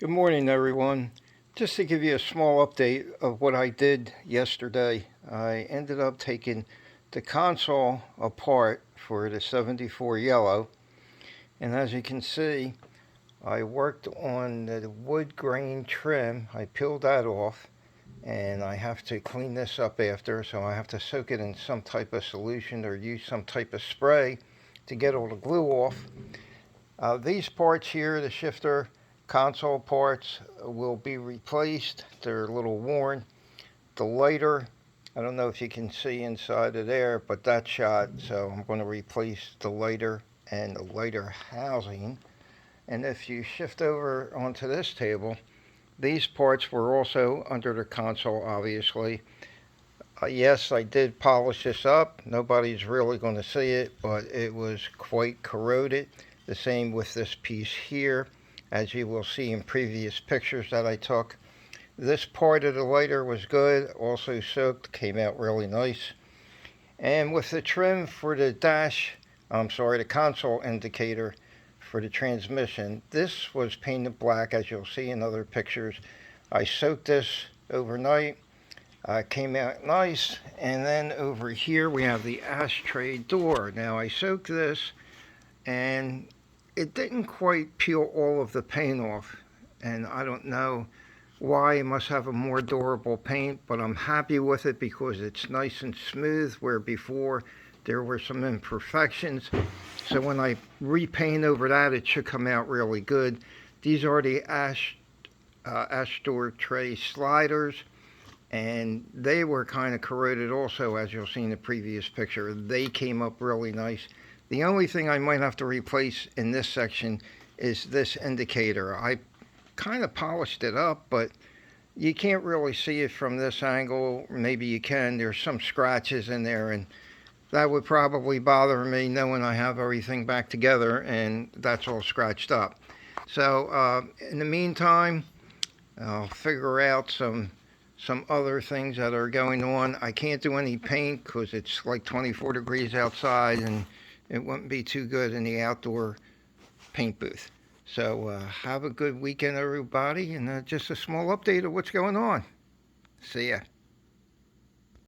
Good morning, everyone. Just to give you a small update of what I did yesterday, I ended up taking the console apart for the 74 yellow, and as you can see, I worked on the wood grain trim. I peeled that off, and I have to clean this up after, so I have to soak it in some type of solution or use some type of spray to get all the glue off. These parts here, the shifter console parts, will be replaced. They're a little worn. The lighter, I don't know if you can see inside of there, but that's shot, so I'm going to replace the lighter and the lighter housing. And if you shift over onto this table, these parts were also under the console, obviously. Yes, I did polish this up. Nobody's really going to see it, but it was quite corroded. The same with this piece here, as you will see in previous pictures that I took. This part of the lighter was good, also soaked, came out really nice. And with the trim for the the console indicator for the transmission, this was painted black, as you'll see in other pictures. I soaked this overnight. Came out nice. And then over here we have the ashtray door. Now I soaked this and it didn't quite peel all of the paint off, and I don't know why. It must have a more durable paint, but I'm happy with it because it's nice and smooth, where before there were some imperfections. So when I repaint over that, it should come out really good. These are the ash door tray sliders, and they were kind of corroded also, as you'll see in the previous picture. They came up really nice. The only thing I might have to replace in this section is this indicator. I kind of polished it up, but you can't really see it from this angle. Maybe you can. There's some scratches in there, and that would probably bother me knowing I have everything back together and that's all scratched up. So in the meantime, I'll figure out some other things that are going on. I can't do any paint because it's like 24 degrees outside, and it wouldn't be too good in the outdoor paint booth. So have a good weekend, everybody, and just a small update of what's going on. See ya.